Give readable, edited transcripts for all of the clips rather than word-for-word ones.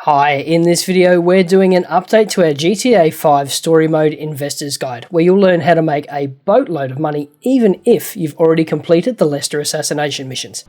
Hi, in this video we're doing an update to our GTA 5 Story Mode Investors Guide, where you'll learn how to make a boatload of money even if you've already completed the Lester Assassination missions.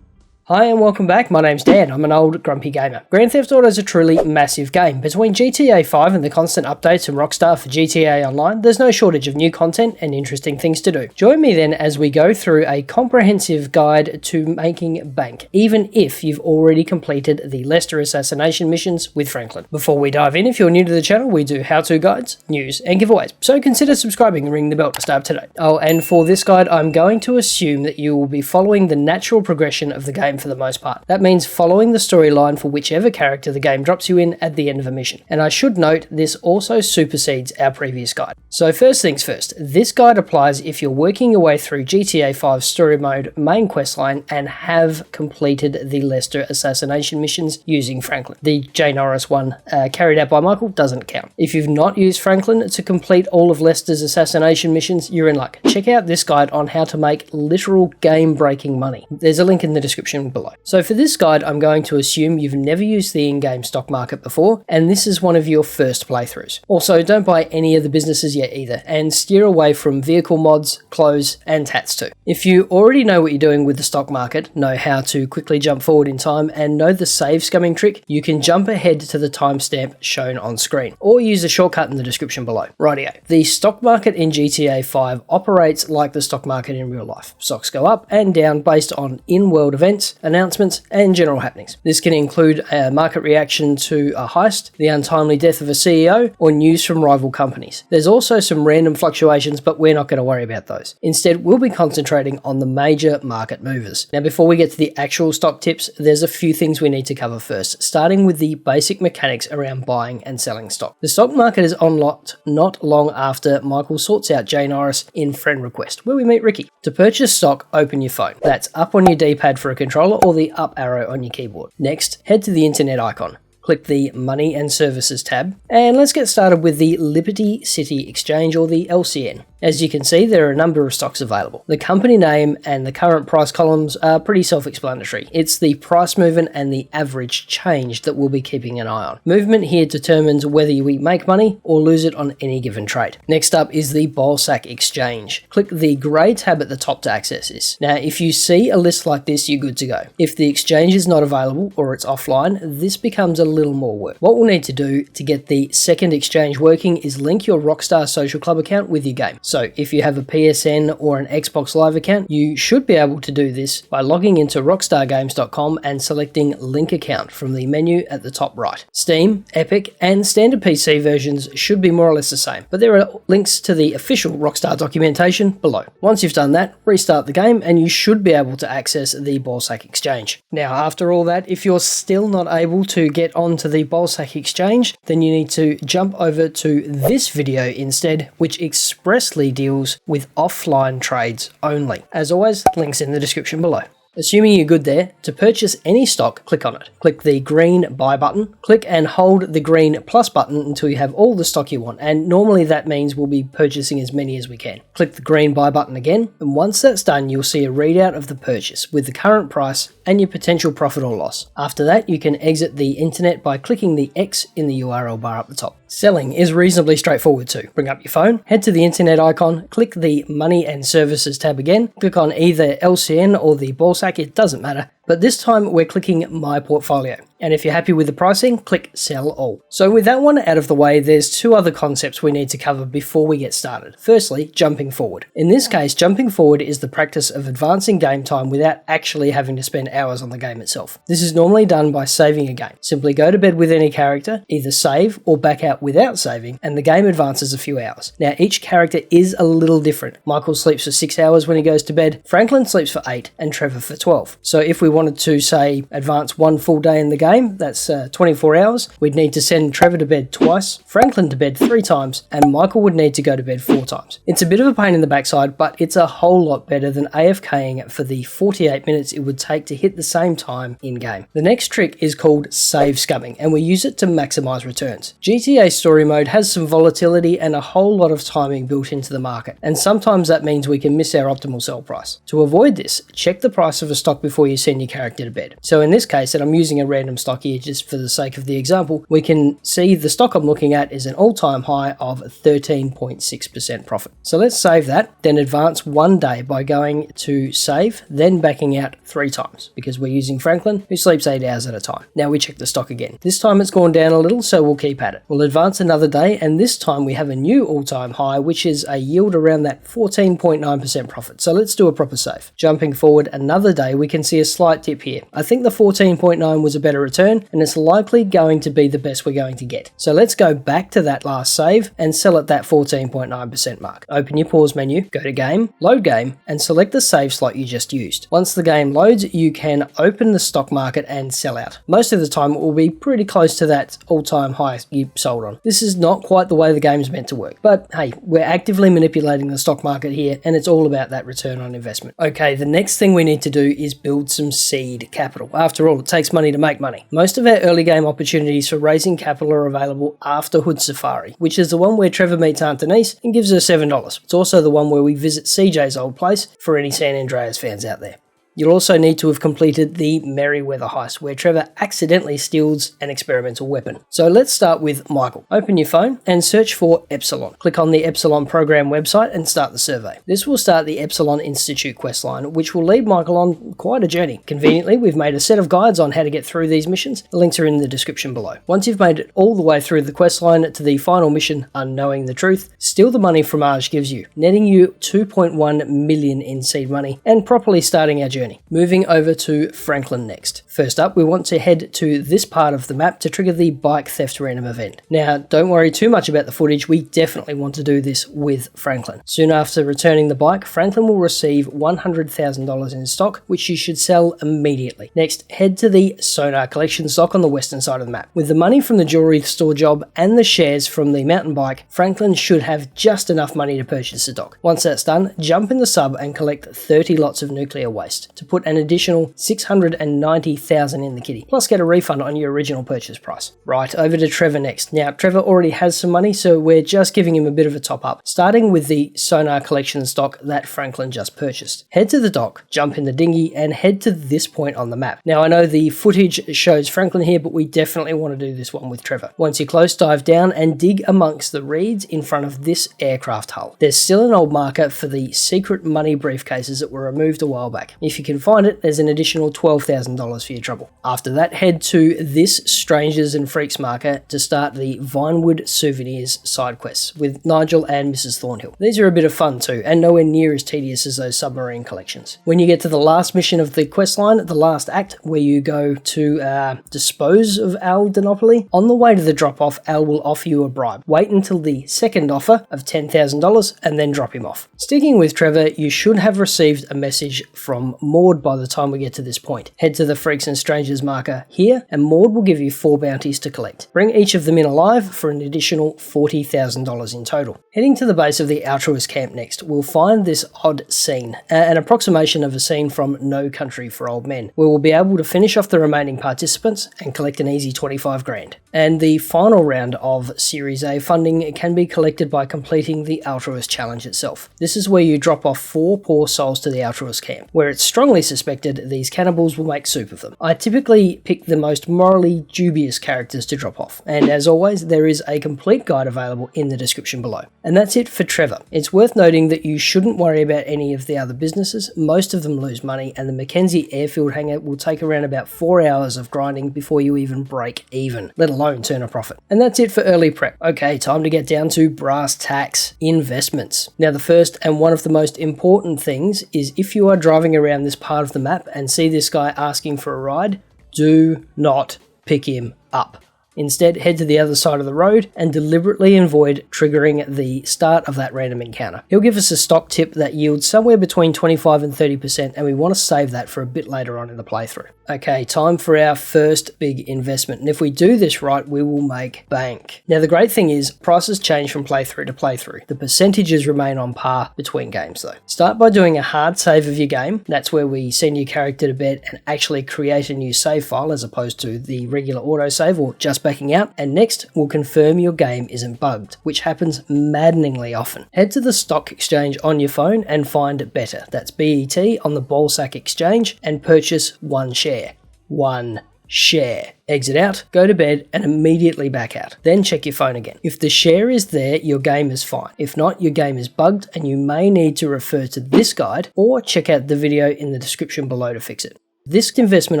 Hi and welcome back, my name's Dan, I'm an old grumpy gamer. Grand Theft Auto is a truly massive game. Between GTA 5 and the constant updates from Rockstar for GTA Online, there's no shortage of new content and interesting things to do. Join me then as we go through a comprehensive guide to making bank, even if you've already completed the Lester Assassination missions with Franklin. Before we dive in, if you're new to the channel, we do how-to guides, news and giveaways, so consider subscribing and ring the bell to stay up to date. Oh, and for this guide, I'm going to assume that you will be following the natural progression of the game for the most part. That means following the storyline for whichever character the game drops you in at the end of a mission. And I should note, this also supersedes our previous guide. So first things first, this guide applies if you're working your way through GTA 5 Story Mode main questline and have completed the Lester Assassination missions using Franklin. The J. Norris one carried out by Michael doesn't count. If you've not used Franklin to complete all of Lester's assassination missions, you're in luck. Check out this guide on how to make literal game-breaking money. There's a link in the description below. So for this guide, I'm going to assume you've never used the in-game stock market before, and this is one of your first playthroughs. Also, don't buy any of the businesses yet either, and steer away from vehicle mods, clothes, and tats too. If you already know what you're doing with the stock market, know how to quickly jump forward in time, and know the save scumming trick, you can jump ahead to the timestamp shown on screen, or use the shortcut in the description below. Rightio. The stock market in GTA 5 operates like the stock market in real life. Stocks go up and down based on in-world events, announcements, and general happenings. This can include a market reaction to a heist, the untimely death of a CEO, or news from rival companies. There's also some random fluctuations, but we're not going to worry about those. Instead, we'll be concentrating on the major market movers. Now, before we get to the actual stock tips, there's a few things we need to cover first, starting with the basic mechanics around buying and selling stock. The stock market is unlocked not long after Michael sorts out J. Norris in Friend Request, where we meet Ricky. To purchase stock, open your phone. That's up on your D-pad for a controller or the up arrow on your keyboard. Next, head to the internet icon. Click the Money and Services tab, and let's get started with the Liberty City Exchange, or the LCN. As you can see, there are a number of stocks available. The company name and the current price columns are pretty self-explanatory. It's the price movement and the average change that we'll be keeping an eye on. Movement here determines whether we make money or lose it on any given trade. Next up is the Bolsack Exchange. Click the grey tab at the top to access this. Now, if you see a list like this, you're good to go. If the exchange is not available or it's offline, this becomes a little more work. What we'll need to do to get the second exchange working is link your Rockstar Social Club account with your game. So if you have a PSN or an Xbox Live account, you should be able to do this by logging into rockstargames.com and selecting Link Account from the menu at the top right. Steam, Epic, and standard PC versions should be more or less the same, but there are links to the official Rockstar documentation below. Once you've done that, restart the game and you should be able to access the Bolsack Exchange. Now, after all that, if you're still not able to get onto the Bolsack Exchange, then you need to jump over to this video instead, which expressly deals with offline trades only. As always, links in the description below. Assuming you're good there, to purchase any stock, click on it. Click the green buy button, click and hold the green plus button until you have all the stock you want, and normally that means we'll be purchasing as many as we can. Click the green buy button again, and once that's done, you'll see a readout of the purchase with the current price and your potential profit or loss. After that, you can exit the internet by clicking the X in the URL bar up the top. Selling is reasonably straightforward too. Bring up your phone, head to the internet icon, click the Money and Services tab again, click on either LCN or the Bolsack, it doesn't matter, but this time we're clicking My Portfolio. And if you're happy with the pricing, click Sell All. So with that one out of the way, there's two other concepts we need to cover before we get started. Firstly, jumping forward. In this case, jumping forward is the practice of advancing game time without actually having to spend hours on the game itself. This is normally done by saving a game. Simply go to bed with any character, either save or back out without saving, and the game advances a few hours. Now, each character is a little different. Michael sleeps for 6 hours when he goes to bed, Franklin sleeps for 8, and Trevor for 12. So if we wanted to, say, advance one full day in the game, that's 24 hours, we'd need to send Trevor to bed twice, Franklin to bed 3 times, and Michael would need to go to bed 4 times. It's a bit of a pain in the backside, but it's a whole lot better than AFKing for the 48 minutes it would take to hit the same time in-game. The next trick is called save scumming, and we use it to maximize returns. GTA Story Mode has some volatility and a whole lot of timing built into the market, and sometimes that means we can miss our optimal sell price. To avoid this, check the price of a stock before you send your your character to bed. So in this case, and I'm using a random stock here just for the sake of the example, we can see the stock I'm looking at is an all-time high of 13.6% profit. So let's save that, then advance 1 day by going to save, then backing out 3 times because we're using Franklin, who sleeps 8 hours at a time. Now we check the stock again. This time it's gone down a little, so we'll keep at it. We'll advance another day, and this time we have a new all-time high, which is a yield around that 14.9% profit. So let's do a proper save. Jumping forward another day, we can see a slight dip here. I think the 14.9 was a better return, and it's likely going to be the best we're going to get. So let's go back to that last save and sell at that 14.9% mark. Open your pause menu, go to game, load game, and select the save slot you just used. Once the game loads, you can open the stock market and sell out. Most of the time it will be pretty close to that all-time high you sold on. This is not quite the way the game's meant to work, but hey, we're actively manipulating the stock market here, and it's all about that return on investment. Okay, the next thing we need to do is build some seed capital. After all, it takes money to make money. Most of our early game opportunities for raising capital are available after Hood Safari, which is the one where Trevor meets Aunt Denise and gives her $7. It's also the one where we visit CJ's old place for any San Andreas fans out there. You'll also need to have completed the Merryweather heist, where Trevor accidentally steals an experimental weapon. So let's start with Michael. Open your phone and search for Epsilon. Click on the Epsilon program website and start the survey. This will start the Epsilon Institute questline, which will lead Michael on quite a journey. Conveniently, we've made a set of guides on how to get through these missions. The links are in the description below. Once you've made it all the way through the questline to the final mission, Unknowing the Truth, steal the money Fromage gives you, netting you 2.1 million in seed money and properly starting our journey. Moving over to Franklin next. First up, we want to head to this part of the map to trigger the bike theft random event. Now, don't worry too much about the footage, we definitely want to do this with Franklin. Soon after returning the bike, Franklin will receive $100,000 in stock, which you should sell immediately. Next, head to the Sonar Collection stock on the western side of the map. With the money from the jewelry store job and the shares from the mountain bike, Franklin should have just enough money to purchase the dock. Once that's done, jump in the sub and collect 30 lots of nuclear waste to put an additional $690,000 in the kitty, plus get a refund on your original purchase price. Right, over to Trevor next. Now, Trevor already has some money, so we're just giving him a bit of a top up, starting with the Sonar Collection stock that Franklin just purchased. Head to the dock, jump in the dinghy, and head to this point on the map. Now, I know the footage shows Franklin here, but we definitely want to do this one with Trevor. Once you're close, dive down and dig amongst the reeds in front of this aircraft hull. There's still an old marker for the secret money briefcases that were removed a while back. If you can find it, there's an additional $12,000 for your trouble. After that, head to this Strangers and Freaks marker to start the Vinewood Souvenirs side quests with Nigel and Mrs. Thornhill. These are a bit of fun too, and nowhere near as tedious as those submarine collections. When you get to the last mission of the questline, the last act, where you go to dispose of Al Denopoly, on the way to the drop-off, Al will offer you a bribe. Wait until the second offer of $10,000 and then drop him off. Sticking with Trevor, you should have received a message from Maud by the time we get to this point. Head to the Freaks and Strangers marker here, and Maud will give you 4 bounties to collect. Bring each of them in alive for an additional $40,000 in total. Heading to the base of the Altruist camp next, we'll find this odd scene, an approximation of a scene from No Country for Old Men, where we'll be able to finish off the remaining participants and collect an easy 25 grand. And the final round of Series A funding can be collected by completing the Altruist challenge itself. This is where you drop off 4 poor souls to the Altruist camp, where it's strongly suspected these cannibals will make soup of them. I typically pick the most morally dubious characters to drop off, and as always, there is a complete guide available in the description below. And that's it for Trevor. It's worth noting that you shouldn't worry about any of the other businesses. Most of them lose money, and the Mackenzie airfield hangar will take around about 4 hours of grinding before you even break even, let alone turn a profit. And that's it for early prep. Okay, time to get down to brass tacks: investments. Now, the first and one of the most important things is if you are driving around this part of the map and see this guy asking for a ride, do not pick him up. Instead, head to the other side of the road and deliberately avoid triggering the start of that random encounter. He'll give us a stock tip that yields somewhere between 25 and 30%, and we want to save that for a bit later on in the playthrough. Okay, time for our first big investment, and if we do this right, we will make bank. Now, the great thing is, prices change from playthrough to playthrough. The percentages remain on par between games though. Start by doing a hard save of your game. That's where we send your character to bed and actually create a new save file as opposed to the regular autosave or just backing out, and next we'll confirm your game isn't bugged, which happens maddeningly often. Head to the stock exchange on your phone and find Better, that's BET, on the Ballsack exchange, and purchase 1 share. 1 share. Exit out, go to bed, and immediately back out. Then check your phone again. If the share is there, your game is fine. If not, your game is bugged and you may need to refer to this guide or check out the video in the description below to fix it. This investment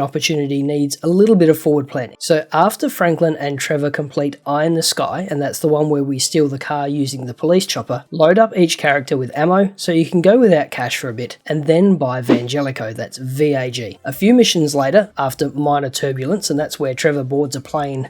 opportunity needs a little bit of forward planning. So after Franklin and Trevor complete Eye in the Sky, and that's the one where we steal the car using the police chopper, load up each character with ammo so you can go without cash for a bit, and then buy Vangelico, that's VAG. A few missions later, after minor turbulence, and that's where Trevor boards a plane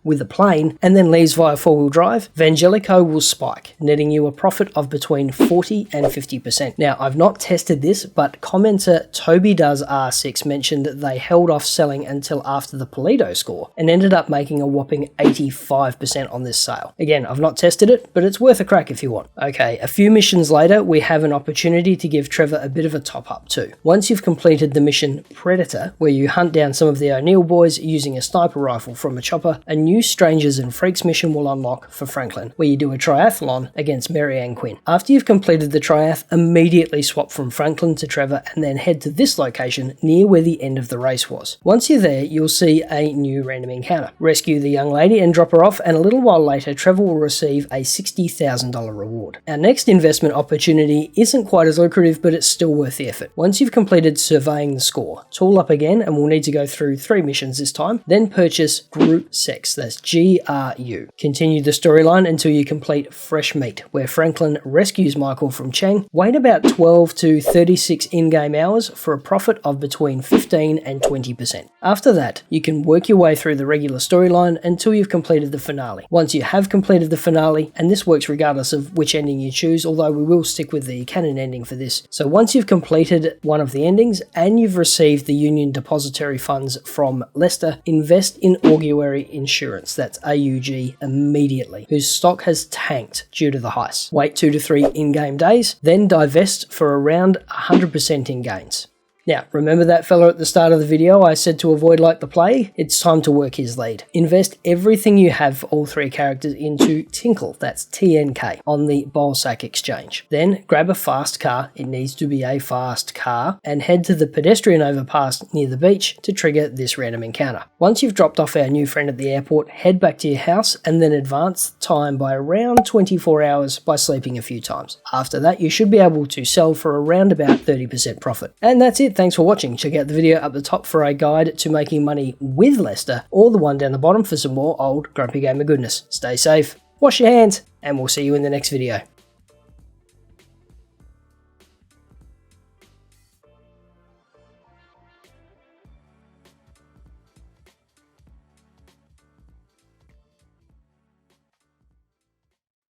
with a plane and then leaves via 4-wheel drive, Vangelico will spike, netting you a profit of between 40 and 50%. Now, I've not tested this, but commenter Toby Does R6 mentioned that they held off selling until after the Polito score and ended up making a whopping 85% on this sale. Again, I've not tested it, but it's worth a crack if you want. Okay, a few missions later, we have an opportunity to give Trevor a bit of a top up too. Once you've completed the mission Predator, where you hunt down some of the O'Neill boys using a sniper rifle from a chopper, a new Strangers and Freaks mission will unlock for Franklin, where you do a triathlon against Mary Ann Quinn. After you've completed the triath, immediately swap from Franklin to Trevor and then head to this location near where the end of the race was. Once you're there, you'll see a new random encounter. Rescue the young lady and drop her off, and a little while later, Trevor will receive a $60,000 reward. Our next investment opportunity isn't quite as lucrative, but it's still worth the effort. Once you've completed surveying the score, tool up again, and we'll need to go through 3 missions this time, then purchase Group Sex, that's GRU. Continue the storyline until you complete Fresh Meat, where Franklin rescues Michael from Cheng. Wait about 12 to 36 in-game hours for a profit of between 15 and 20%. After that, you can work your way through the regular storyline until you've completed the finale. Once you have completed the finale, and this works regardless of which ending you choose, although we will stick with the canon ending for this. So once you've completed one of the endings and you've received the Union Depository funds from Lester, invest in Augury Insurance, that's AUG, immediately, whose stock has tanked due to the heist. Wait 2 to 3 in-game days, then divest for around 100% in gains. Now, remember that fella at the start of the video I said to avoid like the plague? It's time to work his lead. Invest everything you have for all 3 characters into Tinkle, that's TNK, on the Ballsack exchange. Then grab a fast car, it needs to be a fast car, and head to the pedestrian overpass near the beach to trigger this random encounter. Once you've dropped off our new friend at the airport, head back to your house and then advance time by around 24 hours by sleeping a few times. After that, you should be able to sell for around about 30% profit. And that's it. Thanks for watching. Check out the video up the top for a guide to making money with Lester, or the one down the bottom for some more old Grumpy Gamer goodness. Stay safe, wash your hands, and we'll see you in the next video.